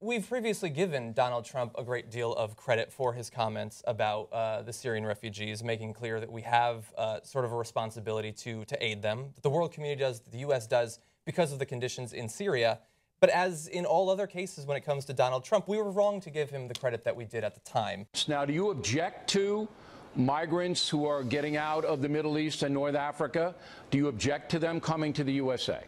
we've previously given Donald Trump a great deal of credit for his comments about the Syrian refugees, making clear that we have sort of a responsibility to aid them. The world community does, the U.S. does, because of the conditions in Syria. But as in all other cases when it comes to Donald Trump, we were wrong to give him the credit that we did at the time. Now, do you object to migrants who are getting out of the Middle East and North Africa? Do you object to them coming to the USA?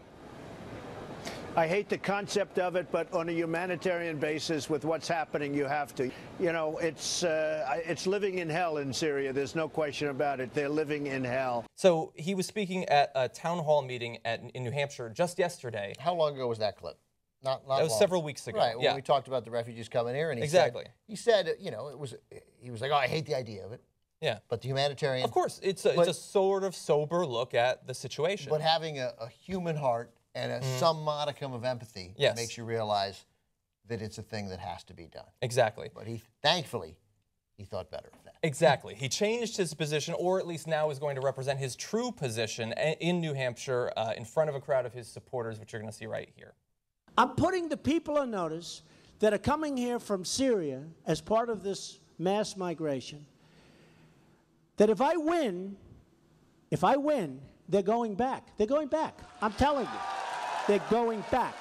I hate the concept of it, but on a humanitarian basis, with what's happening, you have to. You know, it's living in hell in Syria. There's no question about it. They're living in hell. So he was speaking at a town hall meeting in New Hampshire just yesterday. How long ago was that clip? Not that was long. Several weeks ago. Right, when we talked about the refugees coming here, and he said, you know, he was like, oh, I hate the idea of it. Yeah. But the humanitarian... Of course, it's a sort of sober look at the situation. But having a human heart and some modicum of empathy makes you realize that it's a thing that has to be done. Exactly. But thankfully, he thought better of that. Exactly. He changed his position, or at least now is going to represent his true position in New Hampshire in front of a crowd of his supporters, which you're going to see right here. I'm putting the people on notice that are coming here from Syria as part of this mass migration, that if I win, they're going back. They're going back. I'm telling you. They're going back.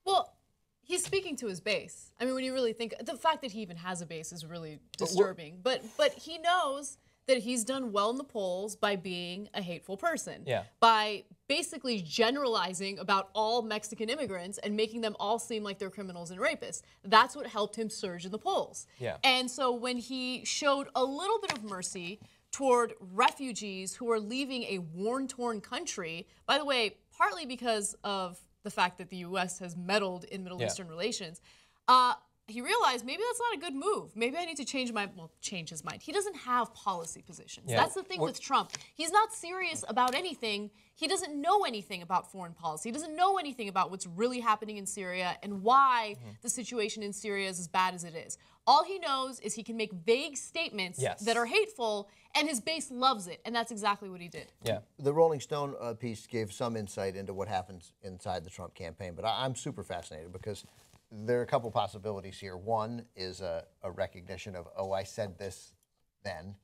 Well, he's speaking to his base. I mean, when you really think, the fact that he even has a base is really disturbing. But he knows that he's done well in the polls by being a hateful person. Yeah. By basically generalizing about all Mexican immigrants and making them all seem like they're criminals and rapists. That's what helped him surge in the polls. Yeah. And so when he showed a little bit of mercy toward refugees who are leaving a war-torn country, by the way, partly because of the fact that the U.S. has meddled in Middle Eastern relations, he realized maybe that's not a good move. Maybe I need to change his mind. He doesn't have policy positions. Yeah. That's the thing with Trump. He's not serious about anything. He doesn't know anything about foreign policy. He doesn't know anything about what's really happening in Syria and why the situation in Syria is as bad as it is. All he knows is he can make vague statements that are hateful, and his base loves it, and that's exactly what he did. Yeah. The Rolling Stone piece gave some insight into what happens inside the Trump campaign, but I'm super fascinated because there are a couple possibilities here. One is a recognition of, oh, I said this then,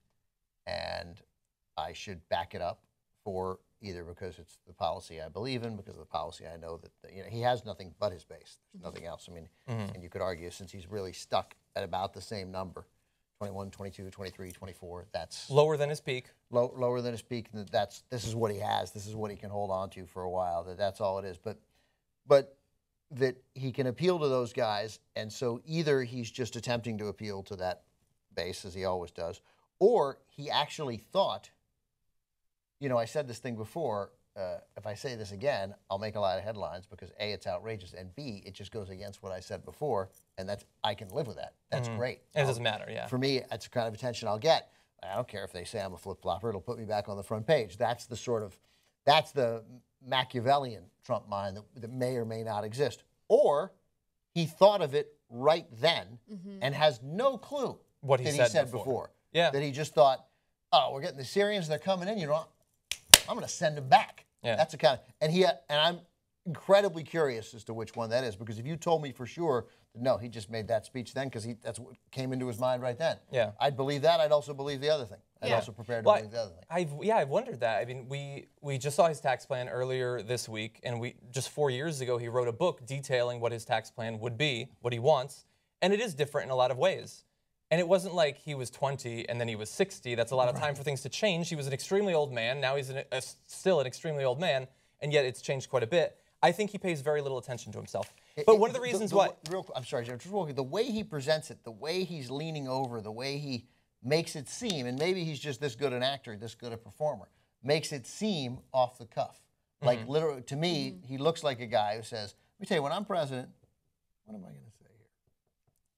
and I should back it up for either because it's the policy I believe in, because of the policy I know that, you know, he has nothing but his base. There's nothing else. I mean, and you could argue since he's really stuck at about the same number, 21, 22, 23, 24, that's... Lower than his peak. Lower than his peak. This is what he has. This is what he can hold on to for a while. That's all it is. But that he can appeal to those guys, and so either he's just attempting to appeal to that base, as he always does, or he actually thought, you know, I said this thing before, if I say this again, I'll make a lot of headlines because A, it's outrageous, and B, it just goes against what I said before, and I can live with that. That's great. It doesn't matter, For me, that's the kind of attention I'll get. I don't care if they say I'm a flip-flopper. It'll put me back on the front page. That's the Machiavellian Trump mind that may or may not exist. Or he thought of it right then and has no clue what he said before. Yeah. That he just thought, oh, we're getting the Syrians, they're coming in, you know, I'm going to send them back. Yeah. That's the kind of, and I'm incredibly curious as to which one that is, because if you told me for sure that no, he just made that speech then because that's what came into his mind right then. Yeah. I'd believe that. I'd also believe the other thing. I'd also prepare to believe the other thing. I've wondered that. I mean, we just saw his tax plan earlier this week, and just 4 years ago he wrote a book detailing what his tax plan would be, what he wants, and it is different in a lot of ways. And it wasn't like he was 20 and then he was 60. That's a lot of time for things to change. He was an extremely old man. Now he's still an extremely old man, and yet it's changed quite a bit. I think he pays very little attention to himself. But one of the reasons why... I'm sorry, Jim, just real quick. The way he presents it, the way he's leaning over, the way he makes it seem, and maybe he's just this good an actor, this good a performer, makes it seem off the cuff. Like, literally, to me, he looks like a guy who says, let me tell you, when I'm president, what am I going to say here?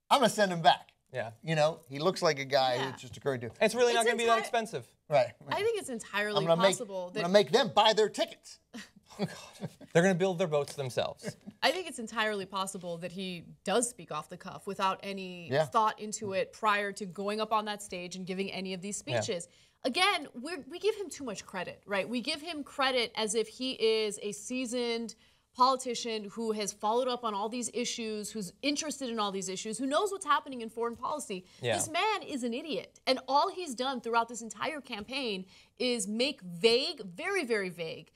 I'm going to send him back. Yeah. You know, he looks like a guy who just occurred to. It's really not going to be that expensive. Right. I think it's entirely possible I'm going to make them buy their tickets. Oh, God. They're going to build their boats themselves. I think it's entirely possible that he does speak off the cuff without any thought into it prior to going up on that stage and giving any of these speeches. Again, we give him too much credit, right? We give him credit as if he is a seasoned politician who has followed up on all these issues, who's interested in all these issues, who knows what's happening in foreign policy. Yeah. This man is an idiot. And all he's done throughout this entire campaign is make vague, very, very vague,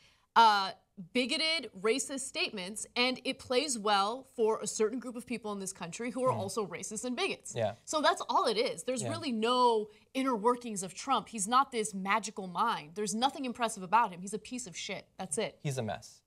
bigoted, racist statements, and it plays well for a certain group of people in this country who are also racist and bigots. Yeah. So that's all it is. There's really no inner workings of Trump. He's not this magical mind. There's nothing impressive about him. He's a piece of shit. That's it. He's a mess.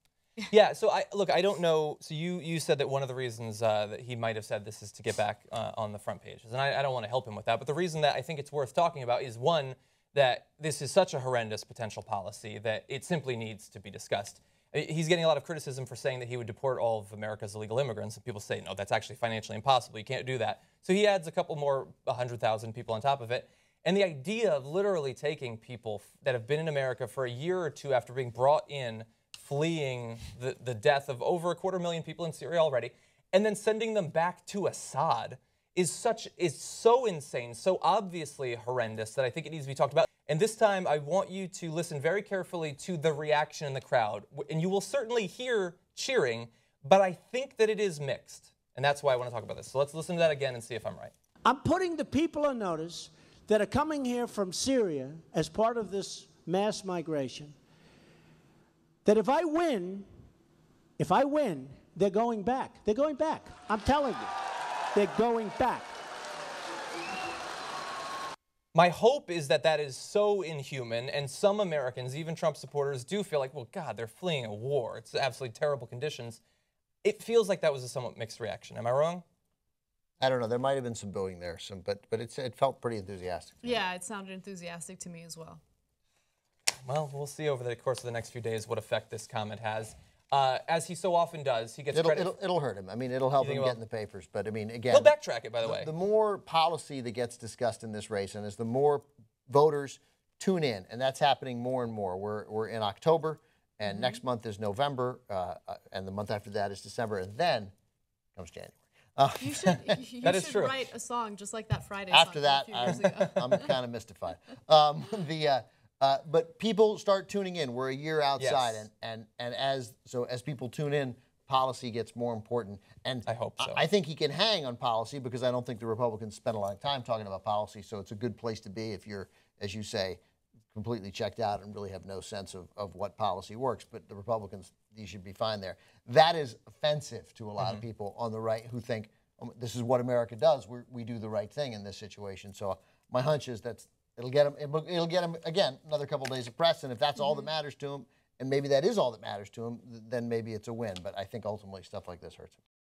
Yeah, so I don't know. So you said that one of the reasons that he might have said this is to get back on the front pages, and I don't want to help him with that. But the reason that I think it's worth talking about is, one, that this is such a horrendous potential policy that it simply needs to be discussed. He's getting a lot of criticism for saying that he would deport all of America's illegal immigrants, and people say, no, that's actually financially impossible. You can't do that. So he adds a couple more 100,000 people on top of it. And the idea of literally taking people that have been in America for a year or two after being brought in, fleeing the death of over 250,000 people in Syria already, and then sending them back to Assad is so insane, so obviously horrendous that I think it needs to be talked about. And this time, I want you to listen very carefully to the reaction in the crowd. And you will certainly hear cheering, but I think that it is mixed. And that's why I want to talk about this. So let's listen to that again and see if I'm right. I'm putting the people on notice that are coming here from Syria as part of this mass migration, that if I win, they're going back. They're going back. I'm telling you, they're going back. My hope is that that is so inhuman, and some Americans, even Trump supporters, do feel like, well, God, they're fleeing a war. It's absolutely terrible conditions. It feels like that was a somewhat mixed reaction. Am I wrong? I don't know. There might have been some booing there, but it felt pretty enthusiastic. Yeah, it sounded enthusiastic to me as well. Well, we'll see over the course of the next few days what effect this comment has. As he so often does, he gets credit. It'll hurt him. I mean, it'll help him get in the papers. But, I mean, again... He'll backtrack it, by the way. The more policy that gets discussed in this race, and as the more voters tune in, and that's happening more and more. We're in October, and next month is November, and the month after that is December, and then comes January. You should write a song just like that Friday song After that, I'm kind of mystified. But people start tuning in. We're a year outside, yes. and as people tune in, policy gets more important. And I hope so. I think he can hang on policy because I don't think the Republicans spend a lot of time talking about policy. So it's a good place to be if you're, as you say, completely checked out and really have no sense of what policy works. But the Republicans, you should be fine there. That is offensive to a lot of people on the right who think this is what America does. We do the right thing in this situation. So my hunch is it'll get him again another couple of days of press. And if that's all that matters to him, and maybe that is all that matters to him, then maybe it's a win. But I think ultimately stuff like this hurts him.